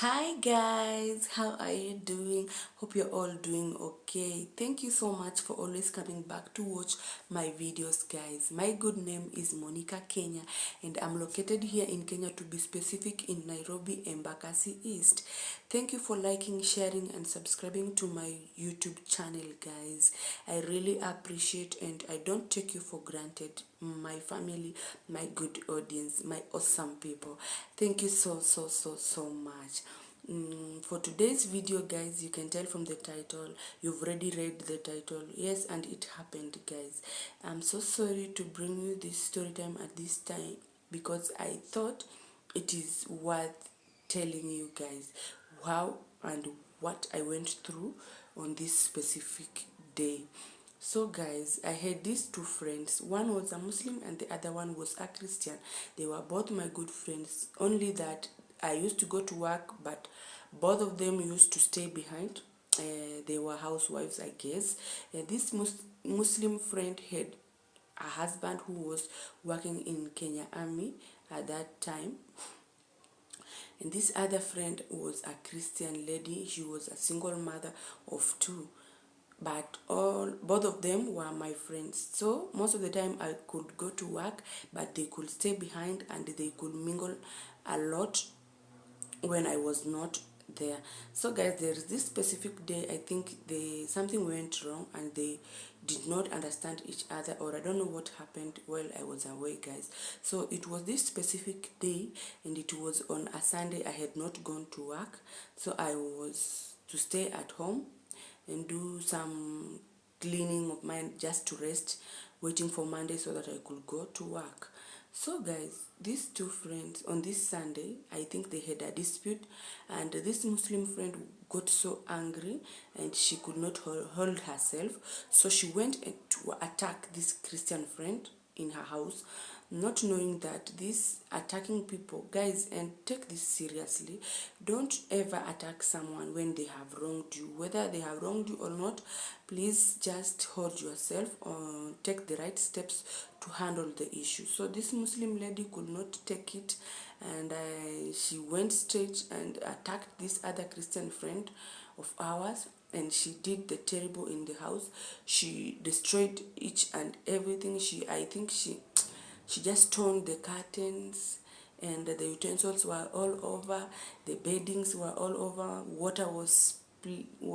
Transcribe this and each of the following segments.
Hi guys, how are you doing? Hope you're all doing okay. Thank you so much for always coming back to watch my videos, guys. My good name is Monica Kenya and I'm located here in Kenya, to be specific, in Nairobi, Embakasi East. Thank you for liking, sharing and subscribing to my YouTube channel, guys. I really appreciate and I don't take you for granted, my family, my good audience, my awesome people. Thank you so much. For today's video, guys, you can tell from the title, you've already read the title. Yes, and it happened, guys. I'm so sorry to bring you this story time at this time, because I thought it is worth telling you guys how and what I went through on this specific day. So guys, I had these two friends. One was a Muslim and the other one was a Christian. They were both my good friends, only that I used to go to work, but both of them used to stay behind. They were housewives, I guess. This Muslim friend had a husband who was working in Kenya Army at that time, and this other friend was a Christian lady. She was a single mother of two, but both of them were my friends. So most of the time I could go to work, but they could stay behind and they could mingle a lot when I was not there. So guys, there is this specific day, I think something went wrong and they did not understand each other, or I don't know what happened while I was away, guys. So it was this specific day and it was on a Sunday. I had not gone to work, so I was to stay at home and do some cleaning of mine, just to rest, waiting for Monday so that I could go to work. So guys, these two friends on this Sunday, I think they had a dispute, and this Muslim friend got so angry and she could not hold herself, so she went to attack this Christian friend in her house, not knowing that these attacking people, guys, and take this seriously, don't ever attack someone when they have wronged you. Whether they have wronged you or not, please just hold yourself or take the right steps to handle the issue. So this Muslim lady could not take it, and she went straight and attacked this other Christian friend of ours, and she did the terrible in the house. She destroyed each and everything. I think she just torn the curtains, and the utensils were all over, the beddings were all over, water was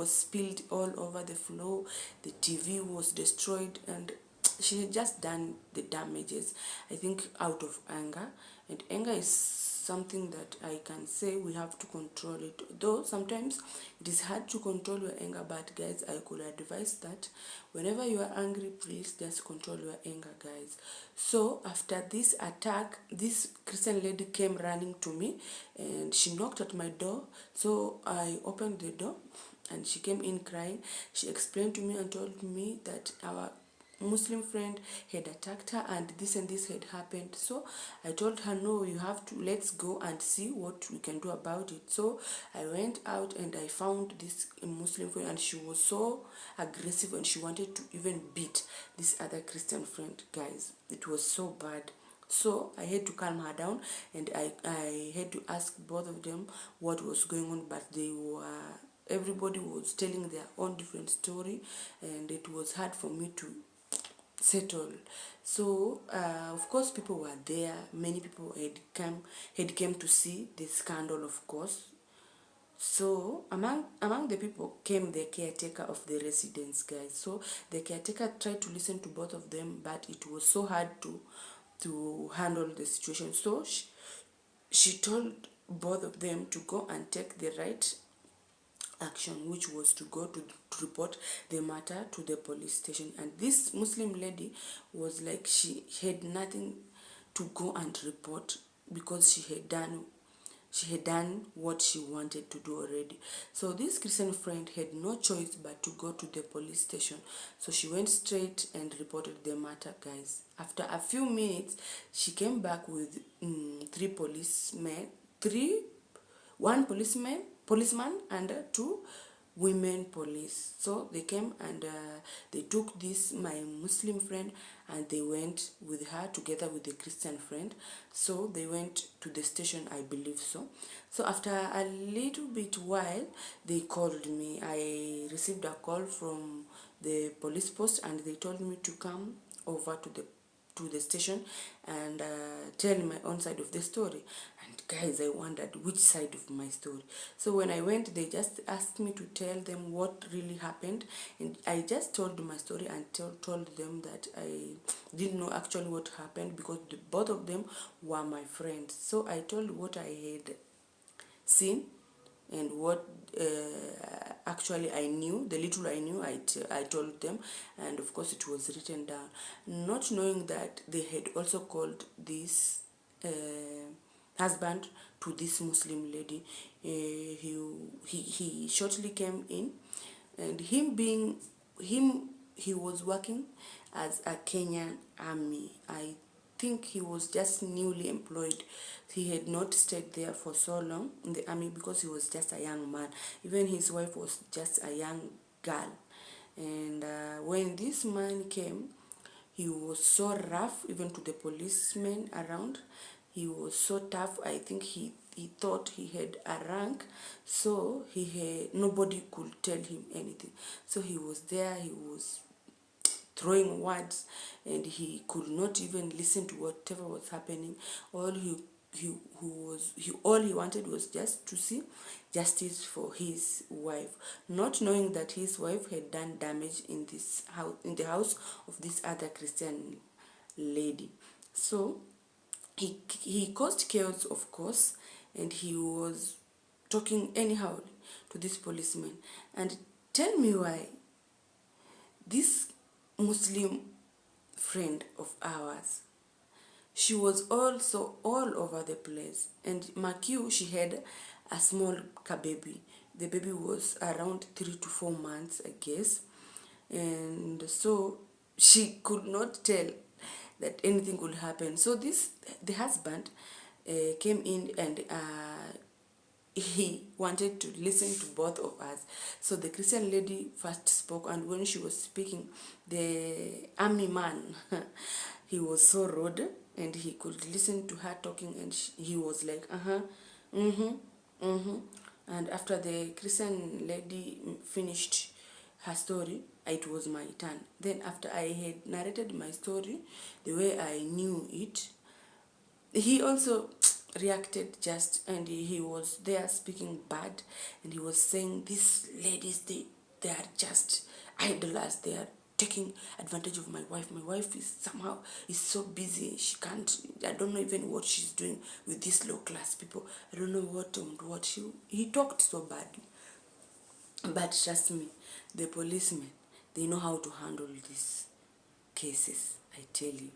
spilled all over the floor, the TV was destroyed, and she had just done the damages, I think, out of anger. And anger is something that I can say we have to control it, though sometimes it is hard to control your anger. But guys, I could advise that whenever you are angry, please just control your anger, guys. So after this attack, this Christian lady came running to me and she knocked at my door. So I opened the door and she came in crying. She explained to me and told me that our Muslim friend had attacked her and this had happened. So I told her, no, you have to, let's go and see what we can do about it. So I went out and I found this Muslim friend, and she was so aggressive and she wanted to even beat this other Christian friend, guys. It was so bad. So I had to calm her down, and I had to ask both of them what was going on, but everybody was telling their own different story, and it was hard for me to settle. So of course people were there, many people had come to see the scandal, of course. So among the people came the caretaker of the residence, guys. So the caretaker tried to listen to both of them, but it was so hard to handle the situation. So she told both of them to go and take the right action, which was to go to report the matter to the police station. And this Muslim lady was like, she had nothing to go and report, because she had done what she wanted to do already. So this Christian friend had no choice but to go to the police station. So she went straight and reported the matter, guys. After a few minutes, she came back with three policemen, one policeman and two women police. So they came and they took this my Muslim friend and they went with her together with the Christian friend. So they went to the station, I believe so. So after a little bit while, they called me. I received a call from the police post and they told me to come over to the station and tell my own side of the story. And guys, I wondered which side of my story. So when I went, they just asked me to tell them what really happened, and I just told my story and told them that I didn't know actually what happened because both of them were my friends. So I told what I had seen and what actually I knew, the little I knew, I told them, and of course it was written down, not knowing that they had also called this husband to this Muslim lady. He shortly came in, and he was working as a Kenyan army. I think he was just newly employed. He had not stayed there for so long in the army because he was just a young man. Even his wife was just a young girl. And when this man came, he was so rough even to the policemen around. He was so tough. I think he thought he had a rank, so nobody could tell him anything. So he was there, he was throwing words, and he could not even listen to whatever was happening. All he wanted was just to see justice for his wife, not knowing that his wife had done damage in this house, in the house of this other Christian lady. So he caused chaos, of course, and he was talking anyhow to this policeman. And tell me why this Muslim friend of ours, she was also all over the place. And Makiu, she had a small baby. The baby was around 3 to 4 months, I guess. And so she could not tell that anything could happen. So the husband came in and he wanted to listen to both of us. So the Christian lady first spoke, and when she was speaking, the army man, he was so rude, and he could listen to her talking, and he was like, and after the Christian lady finished her story, it was my turn. Then after I had narrated my story the way I knew it, he also reacted just, and he was there speaking bad, and he was saying these ladies, they are just idlers, they are taking advantage of my wife is somehow is so busy, she can't, I don't know even what she's doing with these low class people, I don't know what he talked so badly. But trust me, the policemen, they know how to handle these cases, I tell you.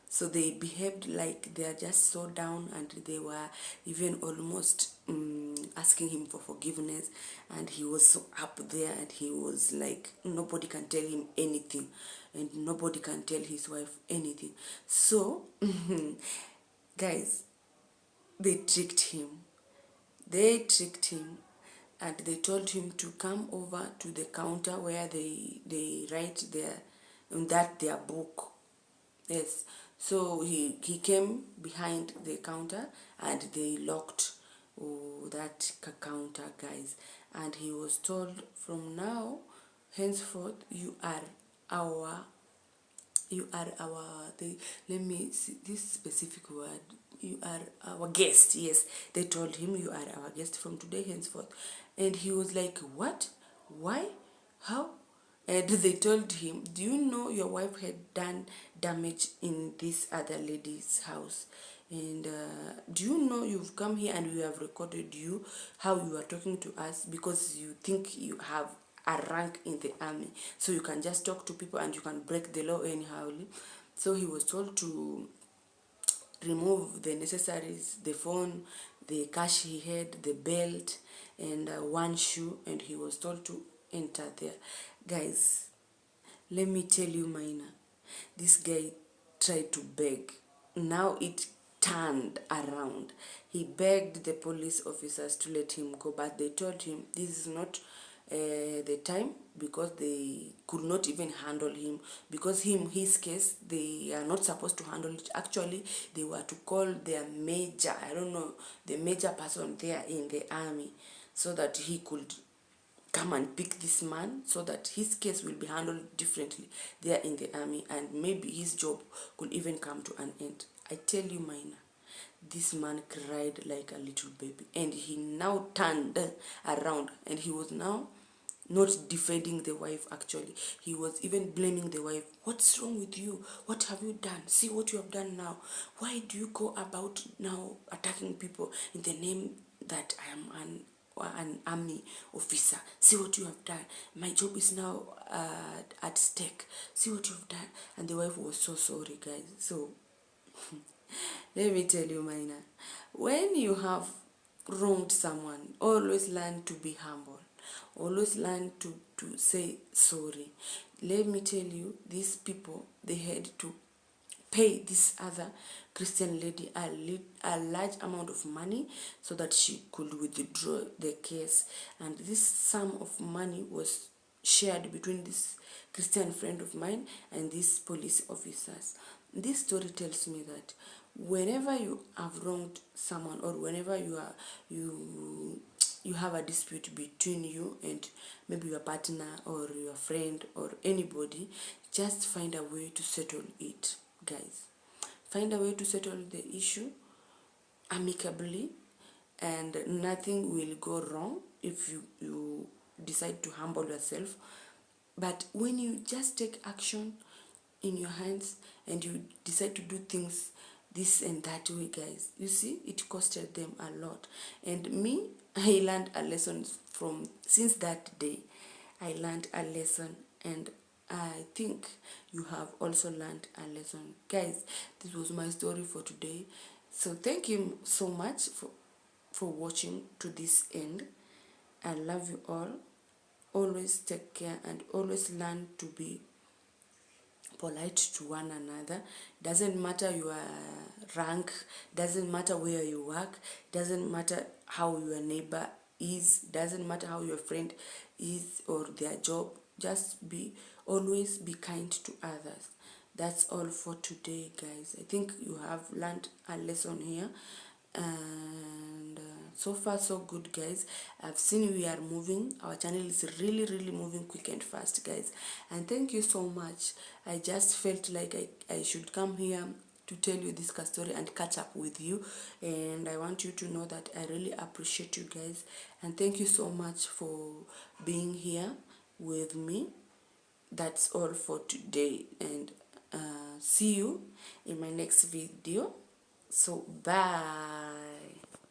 So they behaved like they are just so down, and they were even almost asking him for forgiveness, and he was so up there, and he was like, nobody can tell him anything, and nobody can tell his wife anything. So guys, they tricked him. They tricked him, and they told him to come over to the counter where they write their book. Yes. So he came behind the counter, and they locked that counter, guys. And he was told, from now henceforth let me see this specific word, you are our guest. Yes, they told him, you are our guest from today henceforth. And he was like, what? Why? How? And they told him, do you know your wife had done damage in this other lady's house? And do you know you've come here and we have recorded you, how you are talking to us, because you think you have a rank in the army, so you can just talk to people and you can break the law anyhow. So he was told to remove the necessaries, the phone, the cash he had, the belt, and one shoe, and he was told to enter there. Guys, let me tell you, Maina, this guy tried to beg. Now it turned around. He begged the police officers to let him go, but they told him this is not the time, because they could not even handle him, because his case, they are not supposed to handle it. Actually, they were to call their major, I don't know, the major person there in the army, so that he could come and pick this man, so that his case will be handled differently there in the army, and maybe his job could even come to an end. I tell you, Maina, this man cried like a little baby, and he now turned around, and he was now not defending the wife. Actually, he was even blaming the wife. What's wrong with you? What have you done? See what you have done now. Why do you go about now attacking people in the name that I am an army officer? See what you have done. My job is now at stake. See what you've done. And the wife was so sorry, guys. So let me tell you, Maina, when you have wronged someone, always learn to be humble. Always learn to say sorry. Let me tell you, these people, they had to pay this other Christian lady a large amount of money so that she could withdraw the case. And this sum of money was shared between this Christian friend of mine and these police officers. This story tells me that whenever you have wronged someone, or whenever you have a dispute between you and maybe your partner or your friend or anybody, just find a way to settle it, guys. Find a way to settle the issue amicably, and nothing will go wrong if you decide to humble yourself. But when you just take action in your hands and you decide to do things this and that way, guys, you see, it costed them a lot. And me, I learned a lesson from, since that day I learned a lesson, and I think you have also learned a lesson. Guys, this was my story for today. So thank you so much for watching to this end. I love you all. Always take care and always learn to be polite to one another. Doesn't matter your rank, doesn't matter where you work, doesn't matter how your neighbor is, doesn't matter how your friend is or their job. Just always be kind to others. That's all for today, guys. I think you have learned a lesson here, and so far so good, guys. I've seen we are moving, our channel is really moving quick and fast, guys, and thank you so much. I just felt like I should come here to tell you this story and catch up with you, and I want you to know that I really appreciate you guys, and thank you so much for being here with me. That's all for today, and see you in my next video. So bye.